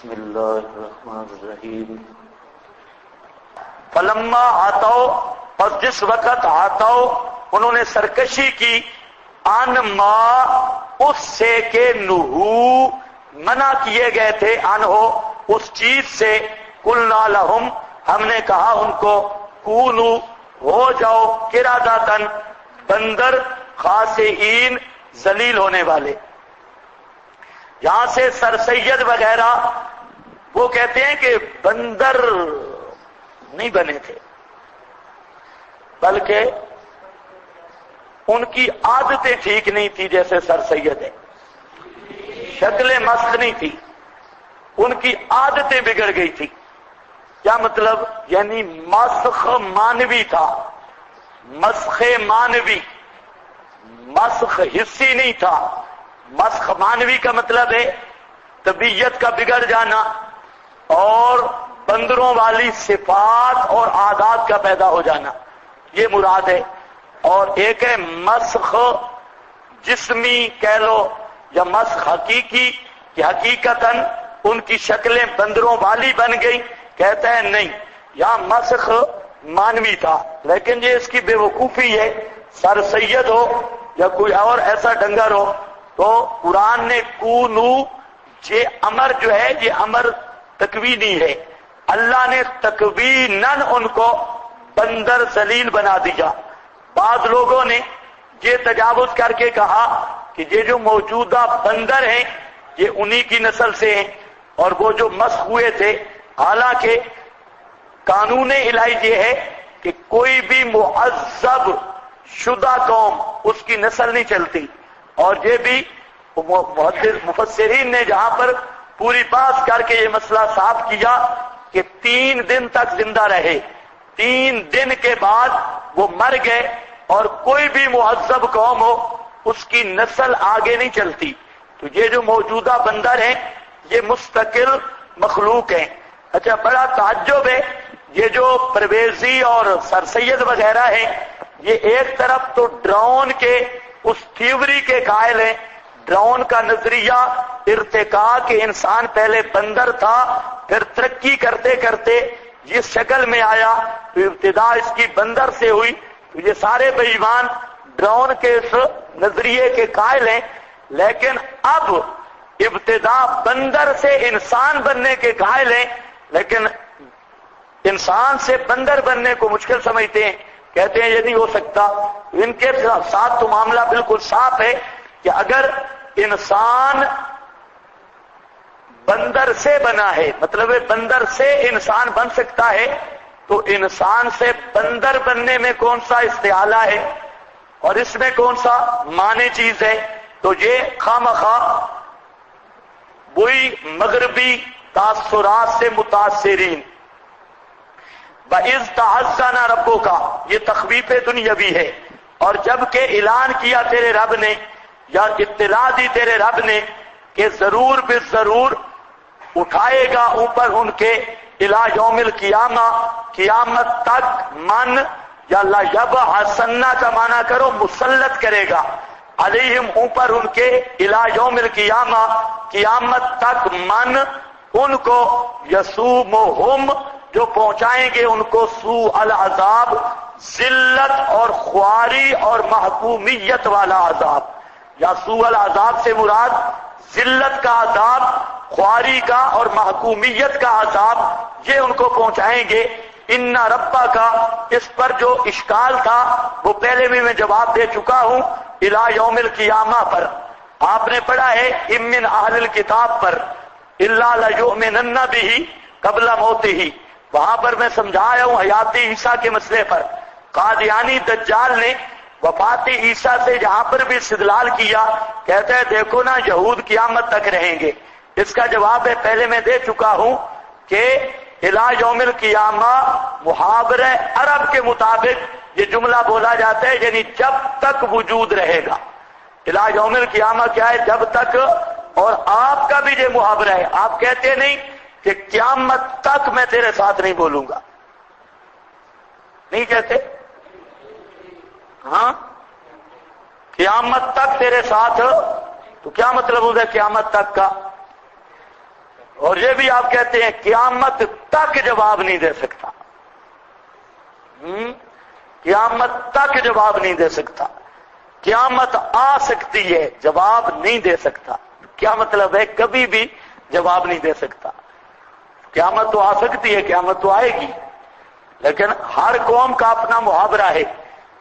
بسم اللہ الرحمن الرحیم فلما آتاؤ، اور جس وقت آتاؤ انہوں نے سرکشی کی، ان ما اس سے کہ نہو منع کیے گئے تھے، ان ہو اس چیز سے، قلنا لہم ہم نے کہا ان کو، کونو ہو جاؤ، قردۃ بندر، خاسئین ذلیل ہونے والے۔ یہاں سے سر سید وغیرہ وہ کہتے ہیں کہ بندر نہیں بنے تھے، بلکہ ان کی عادتیں ٹھیک نہیں تھی، جیسے سر سید ہے، شکلیں مست نہیں تھی، ان کی عادتیں بگڑ گئی تھی۔ کیا مطلب؟ یعنی مسخ مانوی تھا، مسخ مانوی، مسخ حصی نہیں تھا۔ مسخ مانوی کا مطلب ہے طبیعت کا بگڑ جانا اور بندروں والی صفات اور عادات کا پیدا ہو جانا، یہ مراد ہے۔ اور ایک ہے مسخ جسمی کہہ لو یا مسخ حقیقی، کہ حقیقتاً ان کی شکلیں بندروں والی بن گئی۔ کہتا ہے نہیں، یہاں مسخ مانوی تھا، لیکن یہ اس کی بے وقوفی ہے۔ سر سید ہو یا کوئی اور ایسا ڈنگر ہو تو قرآن نے کونو، یہ امر جو ہے یہ امر تکوینی ہے، اللہ نے تکویناً ان کو بندر ذلیل بنا دیا۔ بعض لوگوں نے یہ تجاوز کر کے کہا کہ یہ جو موجودہ بندر ہیں یہ انہی کی نسل سے ہیں، اور وہ جو مسخ ہوئے تھے، حالانکہ قانون الہی یہ ہے کہ کوئی بھی معذب شدہ قوم اس کی نسل نہیں چلتی۔ اور یہ بھی مفسرین نے جہاں پر پوری بات کر کے یہ مسئلہ صاف کیا کہ 3 دن تک زندہ رہے، 3 دن کے بعد وہ مر گئے، اور کوئی بھی معذب قوم ہو اس کی نسل آگے نہیں چلتی۔ تو یہ جو موجودہ بندر ہیں یہ مستقل مخلوق ہیں۔ اچھا، بڑا تعجب ہے، یہ جو پرویزی اور سر سید وغیرہ ہیں یہ ایک طرف تو ڈرون کے اس تھیوری کے قائل ہیں، ڈرون کا نظریہ ارتقاء کہ انسان پہلے بندر تھا، پھر ترقی کرتے کرتے یہ شکل میں آیا، تو ابتدا اس کی بندر سے ہوئی۔ تو یہ سارے بے ایمان ڈرون کے اس نظریے کے قائل ہیں، لیکن اب ابتدا بندر سے انسان بننے کے قائل ہیں، لیکن انسان سے بندر بننے کو مشکل سمجھتے ہیں، کہتے ہیں یہ نہیں ہو سکتا۔ ان کے ساتھ تو معاملہ بالکل صاف ہے کہ اگر انسان بندر سے بنا ہے، مطلب بندر سے انسان بن سکتا ہے، تو انسان سے بندر بننے میں کون سا استعالہ ہے اور اس میں کون سا معنی چیز ہے؟ تو یہ خامخواہ وہی مغربی تاثرات سے متاثرین۔ وَإِذْ تَعَذَّنَ رَبُّكَ، یہ تخویف دنیاوی ہے، اور جب کہ اعلان کیا تیرے رب نے یا اطلاع دی تیرے رب نے کہ ضرور بالضرور اٹھائے گا اوپر ان کے الی یوم القیامہ، قیامت تک، من یا لا یبعثن کا معنی کرو مسلط کرے گا، علیہم اوپر ان کے الی یوم القیامہ، قیامت تک، من ان کو، یسومہم جو پہنچائیں گے ان کو، سوء العذاب، ذلت اور خواری اور محکومیت والا عذاب۔ یا سوء العذاب سے مراد ذلت کا عذاب، خواری کا اور محکومیت کا عذاب، یہ ان کو پہنچائیں گے۔ ان ربا کا، اس پر جو اشکال تھا وہ پہلے بھی میں جواب دے چکا ہوں، الی یوم القیامہ پر آپ نے پڑھا ہے، ام من اہل الکتاب پر، الا لیؤمنن بہ قبل موتہ، وہاں پر میں سمجھایا ہوں حیات عیسیٰ کے مسئلے پر۔ قادیانی دجال نے وفات عیسیٰ سے جہاں پر بھی استدلال کیا، کہتا ہے دیکھو نا یہود قیامت تک رہیں گے۔ اس کا جواب ہے پہلے میں دے چکا ہوں کہ الی یوم القیامہ محاورہ عرب کے مطابق یہ جملہ بولا جاتا ہے، یعنی جب تک وجود رہے گا۔ الی یوم القیامہ کیا ہے؟ جب تک۔ اور آپ کا بھی یہ محاورہ ہے، آپ کہتے نہیں کہ قیامت تک میں تیرے ساتھ نہیں بولوں گا، نہیں کہتے؟ ہاں، قیامت تک تیرے ساتھ، تو کیا مطلب ہوگا قیامت تک کا؟ اور یہ بھی آپ کہتے ہیں قیامت تک جواب نہیں دے سکتا، قیامت تک جواب نہیں دے سکتا، قیامت آ سکتی ہے جواب نہیں دے سکتا۔ کیا مطلب ہے؟ کبھی بھی جواب نہیں دے سکتا۔ قیامت تو آ سکتی ہے، قیامت تو آئے گی، لیکن ہر قوم کا اپنا محاورہ ہے۔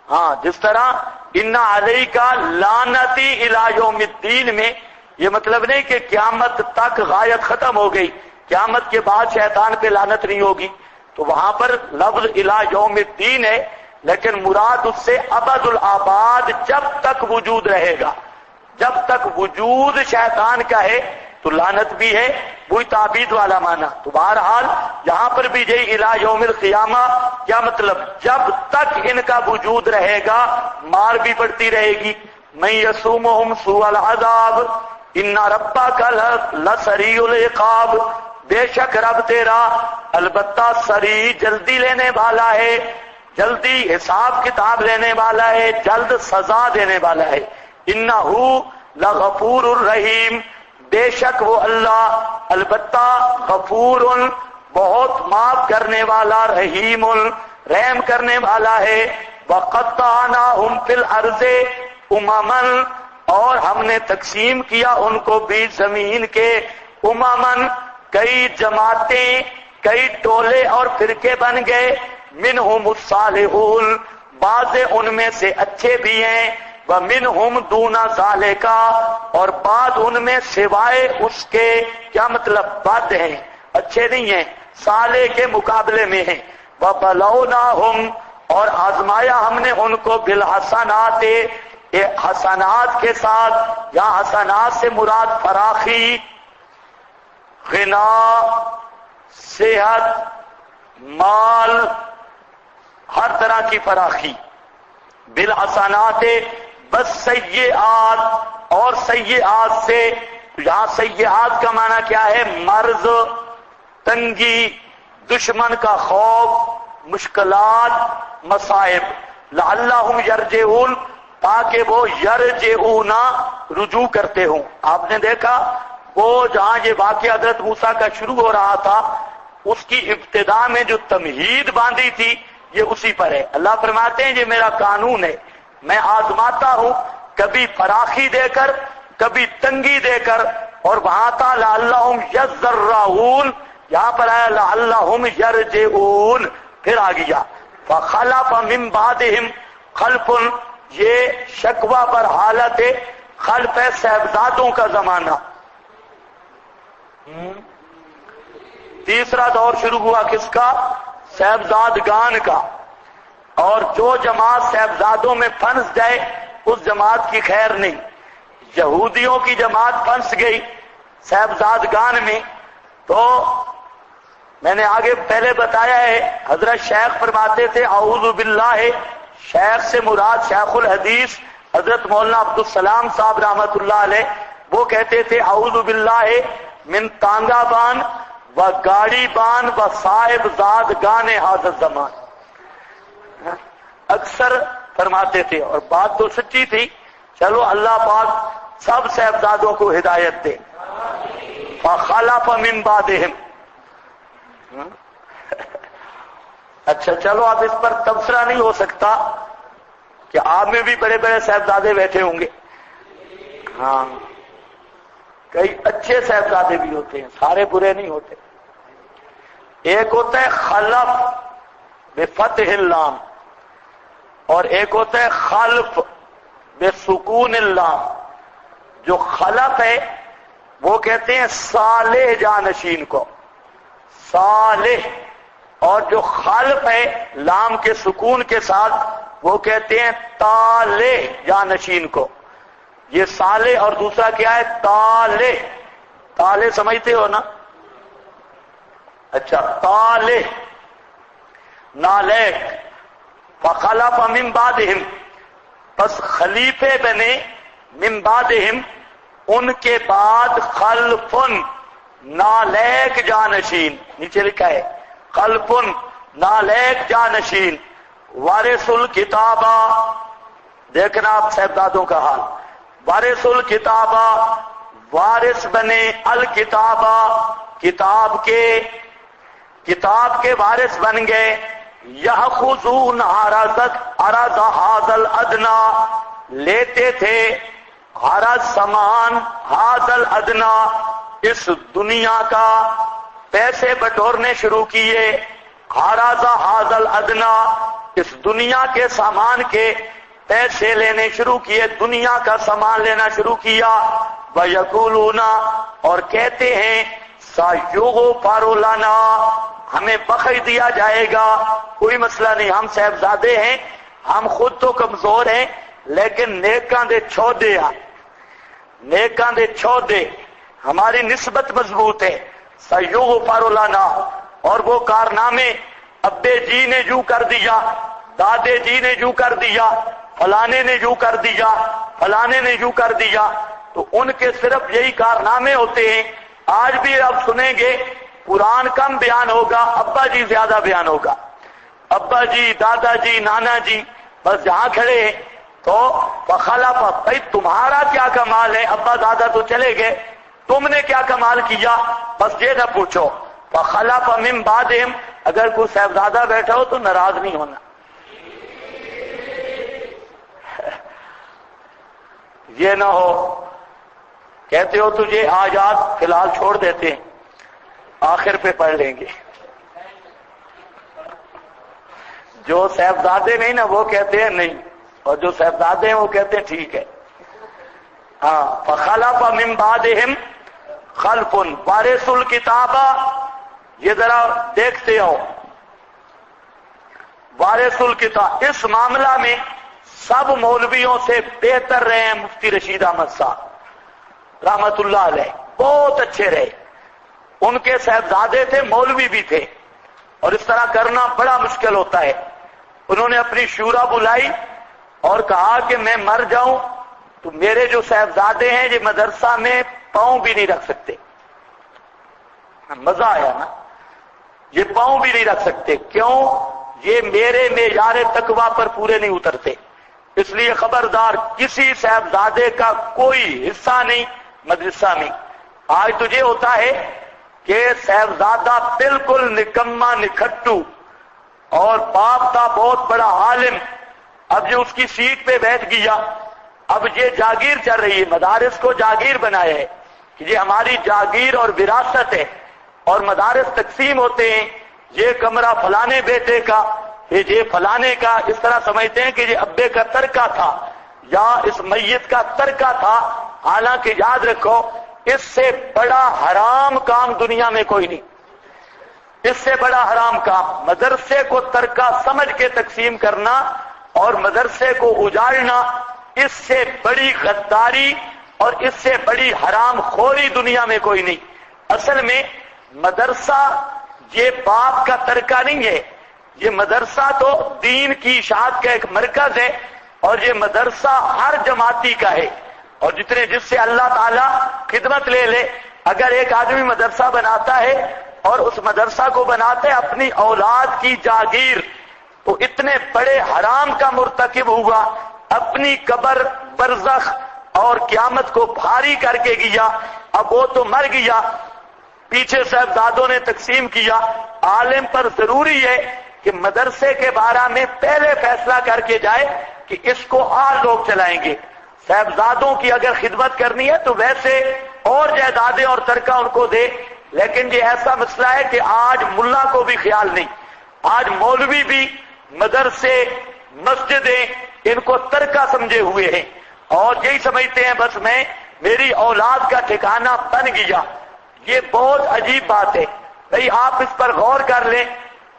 ہاں، جس طرح ان علیک لعنتی الی یوم الدین میں یہ مطلب نہیں کہ قیامت تک غایت ختم ہو گئی، قیامت کے بعد شیطان پہ لعنت نہیں ہوگی، تو وہاں پر لفظ الی یوم الدین ہے، لیکن مراد اس سے ابد الآباد، جب تک وجود رہے گا، جب تک وجود شیطان کا ہے تو لعنت بھی ہے، وہی تعبید والا معنی۔ تو بہرحال یہاں پر بھی یہی الی یوم القیامہ، کیا مطلب؟ جب تک ان کا وجود رہے گا مار بھی پڑتی رہے گی۔ من یسومہم سوء العذاب ان ربک لسریع العقاب، بے شک رب تیرا البتہ سریع، جلدی لینے والا ہے، جلدی حساب کتاب لینے والا ہے، جلد سزا دینے والا ہے۔ انہ لغفور الرحیم، بے شک وہ اللہ البتہ غفور، بہت معاف کرنے والا، رحیم، رحم کرنے والا ہے۔ وقطعناہم فی الارض امما، اور ہم نے تقسیم کیا ان کو بھی زمین کے امما، کئی جماعتیں، کئی ٹولے اور فرقے بن گئے۔ منہم الصالحون، بعض ان میں سے اچھے بھی ہیں، ومنہم دون ذالک، اور بعض ان میں سوائے اس کے، کیا مطلب؟ بد ہیں، اچھے نہیں ہیں، صالح کے مقابلے میں ہیں۔ وبلوناہم، اور آزمایا ہم نے ان کو بالحسنات، حسنات کے ساتھ، یا حسنات سے مراد فراخی، غنا، صحت، مال، ہر طرح کی فراخی، بالحسنات بس سیئات، اور سیئات سے، یہاں سیئات کا معنی کیا ہے؟ مرض، تنگی، دشمن کا خوف، مشکلات، مصائب۔ لعلہم یرجعون، تاکہ وہ یرجعون، رجوع کرتے ہوں۔ آپ نے دیکھا وہ جہاں یہ واقعہ حضرت موسیٰ کا شروع ہو رہا تھا، اس کی ابتدا میں جو تمہید باندھی تھی یہ اسی پر ہے۔ اللہ فرماتے ہیں یہ میرا قانون ہے، میں آزماتا ہوں، کبھی فراخی دے کر، کبھی تنگی دے کر، اور وہاں تھا لعلہم یذرعون، یہاں پر آیا لعلہم یرجعون، پھر آ گیا فخلف من بعدہم خلف، یہ شکوہ پر حالت ہے، خلف ہے صاحبزادوں کا زمانہ۔ تیسرا دور شروع ہوا کس کا؟ صاحبزادگان کا، اور جو جماعت صاحبزادوں میں پھنس جائے اس جماعت کی خیر نہیں۔ یہودیوں کی جماعت پھنس گئی صاحبزادگان میں، تو میں نے آگے پہلے بتایا ہے، حضرت شیخ فرماتے تھے اعوذ باللہ، شیخ سے مراد شیخ الحدیث حضرت مولانا عبدالسلام صاحب رحمت اللہ علیہ، وہ کہتے تھے اعوذ باللہ من تانگا بان و گاڑی بان و صاحب زاد گانے حاضر زمان، اکثر فرماتے تھے، اور بات تو سچی تھی۔ چلو اللہ پاک سب صاحبزادوں کو ہدایت دے۔ فخلف من بعدہم، اچھا چلو اب اس پر تبصرہ نہیں ہو سکتا کہ آپ میں بھی بڑے بڑے صاحبزادے بیٹھے ہوں گے، ہاں کئی اچھے صاحبزادے بھی ہوتے ہیں، سارے برے نہیں ہوتے۔ ایک ہوتا ہے خلف بفتح اللام، اور ایک ہوتا ہے خلف بسکون اللام۔ جو خلف ہے وہ کہتے ہیں صالح جانشین کو، صالح، اور جو خلف ہے لام کے سکون کے ساتھ وہ کہتے ہیں طالح جانشین کو۔ یہ صالح اور دوسرا کیا ہے؟ طالح، طالح سمجھتے ہو نا؟ اچھا، طالح نالیک، فخلف من بعدہم، پس خلیفے بنے، من بعدہم ان کے بعد، خلفن نالیک جانشین، نیچے لکھا ہے خلفن نالیک جانشین، وارث الکتابہ، دیکھنا آپ صاحبزادوں کا حال، وارث الکتابہ، وارث بنے الکتابہ، کتاب کے وارث بن گئے. یأخذون عرض ھذا الادنی، لیتے تھے عرض سامان ھذا الادنی، اس دنیا کا، پیسے بٹورنے شروع کیے. عرض ھذا الادنی، اس دنیا کے سامان کے پیسے لینے شروع کیے، دنیا کا سامان لینا شروع کیا. وَيَقُولُونَ، اور کہتے ہیں سَيُغْفَرُ لَنَا، ہمیں بخش دیا جائے گا، کوئی مسئلہ نہیں، ہم صاحبزادے ہیں، ہم خود تو کمزور ہیں لیکن نیکاں دے چھودے ہماری نسبت مضبوط ہے. سَيُغْفَرُ لَنَا، اور وہ کارنامے ابے جی نے جو کر دیا، دادے جی نے جو کر دیا، فلانے نے جو کر دیا، فلانے نے جو کر دیا، تو ان کے صرف یہی کارنامے ہوتے ہیں. آج بھی آپ سنیں گے قرآن کم بیان ہوگا، ابا جی زیادہ بیان ہوگا. ابا جی، دادا جی، نانا جی بس جہاں کھڑے ہیں تو فخلف، بھائی تمہارا کیا کمال ہے، ابا دادا تو چلے گئے، تم نے کیا کمال کیا، بس یہ نہ پوچھو. فخلف من بعدہم، اگر کوئی صاحبزادہ بیٹھا ہو تو ناراض نہیں ہونا. یہ نہ ہو کہتے ہو تجھے آیات فی الحال چھوڑ دیتے ہیں، آخر پہ پڑھ لیں گے. جو صاحبزادے نہیں نا وہ کہتے ہیں نہیں، اور جو صاحبزادے ہیں وہ کہتے ہیں ٹھیک ہے. ہاں، فخلف من بعدہم خلف وارثوا الکتاب، یہ ذرا دیکھتے ہو وارثوا الکتاب. اس معاملہ میں سب مولویوں سے بہتر رہے ہیں مفتی رشید احمد صاحب رحمت اللہ علیہ، بہت اچھے رہے. ان کے صاحبزادے تھے، مولوی بھی تھے، اور اس طرح کرنا بڑا مشکل ہوتا ہے. انہوں نے اپنی شورا بلائی اور کہا کہ میں مر جاؤں تو میرے جو صاحبزادے ہیں یہ مدرسہ میں پاؤں بھی نہیں رکھ سکتے. مزہ آیا نا، یہ پاؤں بھی نہیں رکھ سکتے. کیوں؟ یہ میرے معیار تقویٰ پر پورے نہیں اترتے. اس لیے خبردار، کسی صاحبزادے کا کوئی حصہ نہیں مدرسہ میں. آج تجھے ہوتا ہے کہ صاحبزادہ بالکل نکما نکھٹو اور باپ تھا بہت بڑا عالم، اب یہ اس کی سیٹ پہ بیٹھ گیا، اب یہ جاگیر چل رہی ہے، مدارس کو جاگیر بنایا ہے کہ یہ ہماری جاگیر اور وراثت ہے، اور مدارس تقسیم ہوتے ہیں، یہ کمرہ فلانے بیٹے کا، یہ فلانے کا، اس طرح سمجھتے ہیں کہ یہ ابے کا ترکہ تھا یا اس میت کا ترکہ تھا. حالانکہ یاد رکھو اس سے بڑا حرام کام دنیا میں کوئی نہیں. اس سے بڑا حرام کام مدرسے کو ترکہ سمجھ کے تقسیم کرنا اور مدرسے کو اجاڑنا، اس سے بڑی غداری اور اس سے بڑی حرام خوری دنیا میں کوئی نہیں. اصل میں مدرسہ یہ باپ کا ترکہ نہیں ہے، یہ مدرسہ تو دین کی اشاعت کا ایک مرکز ہے، اور یہ مدرسہ ہر جماعتی کا ہے. اور جس سے اللہ تعالیٰ خدمت لے لے، اگر ایک آدمی مدرسہ بناتا ہے اور اس مدرسہ کو بناتے اپنی اولاد کی جاگیر، تو اتنے بڑے حرام کا مرتکب ہوا، اپنی قبر، برزخ اور قیامت کو بھاری کر کے گیا. اب وہ تو مر گیا، پیچھے صاحبزادوں نے تقسیم کیا. عالم پر ضروری ہے کہ مدرسے کے بارے میں پہلے فیصلہ کر کے جائے کہ اس کو اور لوگ چلائیں گے. صاحبزادوں کی اگر خدمت کرنی ہے تو ویسے اور جائیدادیں اور ترکہ ان کو دے، لیکن یہ ایسا مسئلہ ہے کہ آج ملا کو بھی خیال نہیں، آج مولوی بھی مدرسے، مسجدیں ان کو ترکہ سمجھے ہوئے ہیں، اور یہی سمجھتے ہیں بس میری اولاد کا ٹھکانہ بن گیا. یہ بہت عجیب بات ہے. بھئی آپ اس پر غور کر لیں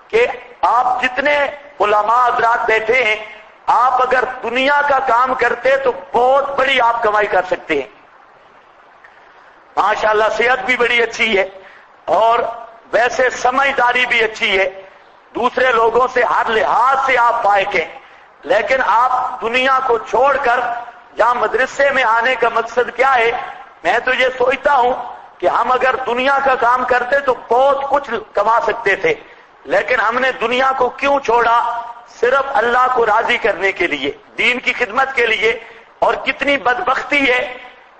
کہ آپ جتنے علماء حضرات بیٹھے ہیں، آپ اگر دنیا کا کام کرتے تو بہت بڑی آپ کمائی کر سکتے ہیں. ماشاءاللہ صحت بھی بڑی اچھی ہے اور ویسے سمجھداری بھی اچھی ہے، دوسرے لوگوں سے ہر لحاظ سے آپ فائق ہیں. لیکن آپ دنیا کو چھوڑ کر یہاں مدرسے میں آنے کا مقصد کیا ہے؟ میں تو یہ سوچتا ہوں کہ ہم اگر دنیا کا کام کرتے تو بہت کچھ کما سکتے تھے، لیکن ہم نے دنیا کو کیوں چھوڑا؟ صرف اللہ کو راضی کرنے کے لیے، دین کی خدمت کے لیے. اور کتنی بدبختی ہے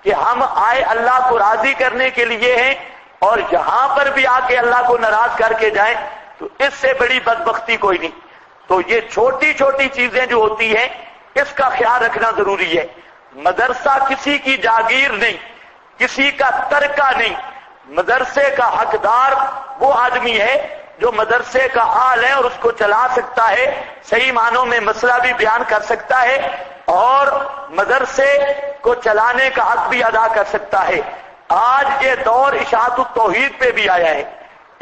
کہ ہم آئے اللہ کو راضی کرنے کے لیے ہیں اور یہاں پر بھی آ کے اللہ کو ناراض کر کے جائیں تو اس سے بڑی بدبختی کوئی نہیں. تو یہ چھوٹی چھوٹی چیزیں جو ہوتی ہیں اس کا خیال رکھنا ضروری ہے. مدرسہ کسی کی جاگیر نہیں، کسی کا ترکہ نہیں. مدرسے کا حقدار وہ آدمی ہے جو مدرسے کا آل ہے اور اس کو چلا سکتا ہے، صحیح معنوں میں مسئلہ بھی بیان کر سکتا ہے اور مدرسے کو چلانے کا حق بھی ادا کر سکتا ہے. آج یہ دور اشاعت التوحید پہ بھی آیا ہے،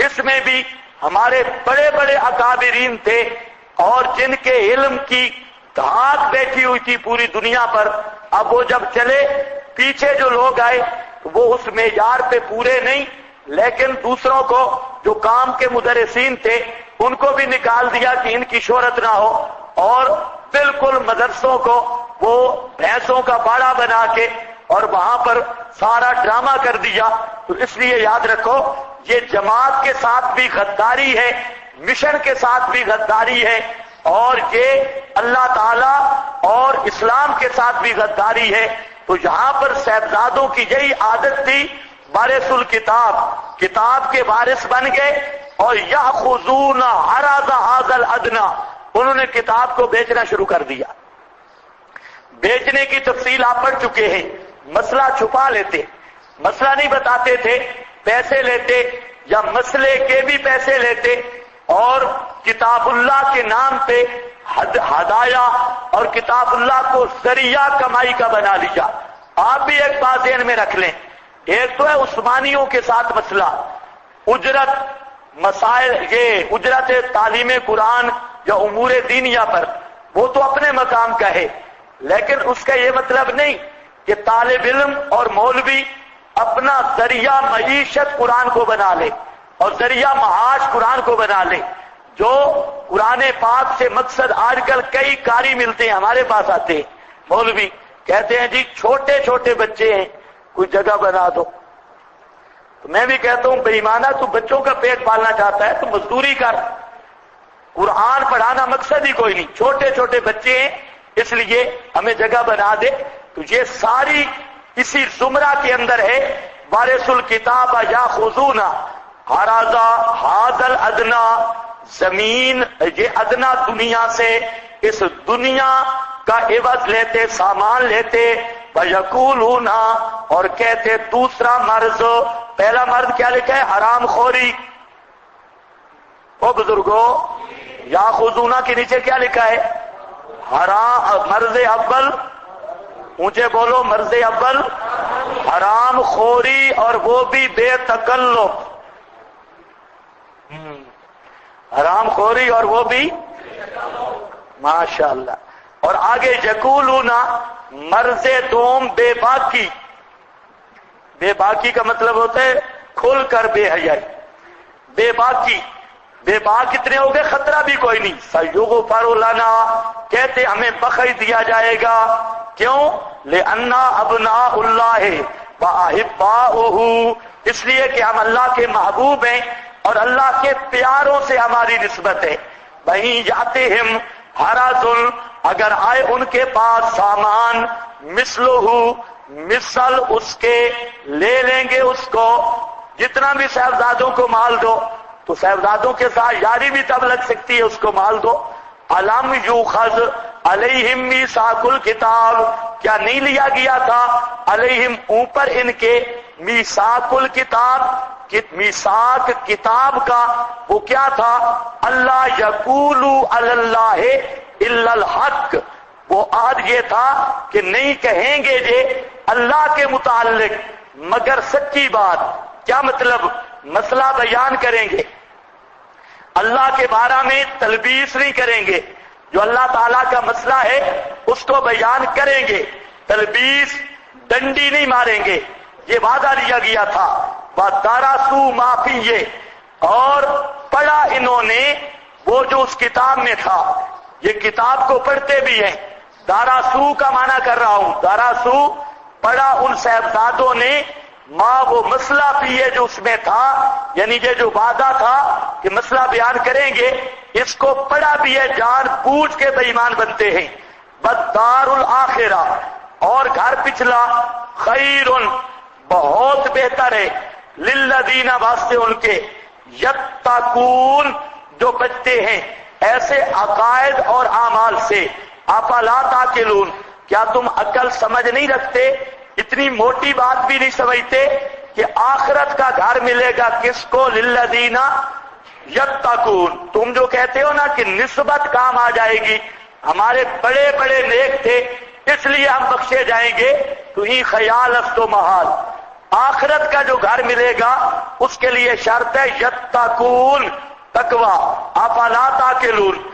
اس میں بھی ہمارے بڑے بڑے اکابرین تھے اور جن کے علم کی دھاک بیٹھی ہوئی تھی پوری دنیا پر. اب وہ جب چلے، پیچھے جو لوگ آئے وہ اس معیار پہ پورے نہیں، لیکن دوسروں کو جو کام کے مدرسین تھے ان کو بھی نکال دیا کہ ان کی شہرت نہ ہو، اور بالکل مدرسوں کو وہ بھینسوں کا باڑا بنا کے اور وہاں پر سارا ڈرامہ کر دیا. تو اس لیے یاد رکھو یہ جماعت کے ساتھ بھی غداری ہے، مشن کے ساتھ بھی غداری ہے، اور یہ اللہ تعالی اور اسلام کے ساتھ بھی غداری ہے. تو یہاں پر صاحبزادوں کی یہی عادت تھی، وارث الکتاب، کتاب کے وارث بن گئے اور یاخذون عرض هذا الادنى، انہوں نے کتاب کو بیچنا شروع کر دیا. بیچنے کی تفصیل آپ پڑھ چکے ہیں. مسئلہ چھپا لیتے، مسئلہ نہیں بتاتے تھے، پیسے لیتے یا مسئلے کے بھی پیسے لیتے اور کتاب اللہ کے نام پہ ہدایا اور کتاب اللہ کو ذریعہ کمائی کا بنا لیا. آپ بھی ایک بات ذہن میں رکھ لیں، ایک تو ہے عثمانیوں کے ساتھ مسئلہ اجرت مسائل، یہ اجرت تعلیم قرآن یا امور دینیہ پر، وہ تو اپنے مقام کا ہے، لیکن اس کا یہ مطلب نہیں کہ طالب علم اور مولوی اپنا ذریعہ معیشت قرآن کو بنا لے اور ذریعہ معاش قرآن کو بنا لے. جو قرآن پاک سے مقصد آج کل کئی قاری ملتے ہیں ہمارے پاس آتے ہیں، مولوی کہتے ہیں جی چھوٹے چھوٹے بچے ہیں کوئی جگہ بنا دو. تو میں بھی کہتا ہوں بے ایمانہ، تو بچوں کا پیٹ پالنا چاہتا ہے تو مزدوری کر، قرآن پڑھانا مقصد ہی کوئی نہیں. چھوٹے چھوٹے بچے ہیں اس لیے ہمیں جگہ بنا دے. تو یہ ساری اسی زمرہ کے اندر ہے. وارث الکتاب یاخذون عرض هذا الادنى، زمین یہ ادنا دنیا سے اس دنیا کا عوض لیتے، سامان لیتے. وَيَقُولُونَ، اور کہتے دوسرا مرض، پہلا مرض کیا لکھا ہے؟ حرام خوری. او بزرگو، یاخذون کے نیچے کیا لکھا ہے؟ حرام. مرض اول، اونچے بولو، مرض اول حرام خوری، اور وہ بھی بے تکلف. حرام خوری اور وہ بھی ماشاءاللہ. اور آگے یقولون، مرض دوم بے باکی. بے باکی کا مطلب ہوتا ہے کھل کر بے حیائی. بے باکی، بے باک کتنے ہو گئے؟ خطرہ بھی کوئی نہیں. سیغفر لنا، کہتے ہمیں بخش دیا جائے گا. کیوں؟ لأننا ابناء اللہ وأحباؤہ، اس لیے کہ ہم اللہ کے محبوب ہیں اور اللہ کے پیاروں سے ہماری نسبت ہے. وہیں یاتہم حرض، اگر آئے ان کے پاس سامان، مثلہ، مثل اس کے، لے لیں گے اس کو. جتنا بھی صاحبزادوں کو مال دو تو صاحبزادوں کے ساتھ یاری بھی تب لگ سکتی ہے، اس کو مال دو. الم یؤخذ علیہم میثاق الکتاب، کیا نہیں لیا گیا تھا علیہم اوپر ان کے میثاق الکتاب، میثاق کتاب کا وہ کیا تھا؟ اللہ یقولوا علی اللہ الا الحق، وہ عہد یہ تھا کہ نہیں کہیں گے یہ اللہ کے متعلق مگر سچی بات. کیا مطلب؟ مسئلہ بیان کریں گے، اللہ کے بارے میں تلبیس نہیں کریں گے. جو اللہ تعالیٰ کا مسئلہ ہے اس کو بیان کریں گے، تلبیس ڈنڈی نہیں ماریں گے. یہ وعدہ لیا گیا تھا. وَدَرَسُوا مَا فِيهِ، اور پڑھا انہوں نے وہ جو اس کتاب میں تھا. یہ کتاب کو پڑھتے بھی ہیں. داراسو کا معنی کر رہا ہوں، داراسو پڑھا ان صاحبزادوں نے، ماں وہ مسئلہ پیے جو اس میں تھا، یعنی یہ جو وعدہ تھا کہ مسئلہ بیان کریں گے، اس کو پڑھا بھی ہے. جان بوجھ کے بے ایمان بنتے ہیں. بدار الآخرہ، اور گھر پچھلا، خیر، بہت بہتر ہے. للذین واسطے ان کے یتقون جو بچتے ہیں ایسے عقائد اور اعمال سے. افلا تعقلون کیا تم عقل سمجھ نہیں رکھتے؟ اتنی موٹی بات بھی نہیں سمجھتے کہ آخرت کا گھر ملے گا کس کو؟ للذین یتقون. تم جو کہتے ہو نا کہ نسبت کام آ جائے گی، ہمارے بڑے بڑے نیک تھے اس لیے ہم بخشے جائیں گے، تو ہی خیال است و محال. آخرت کا جو گھر ملے گا اس کے لیے شرط ہے یتقون، تقوی. افلا تعقلون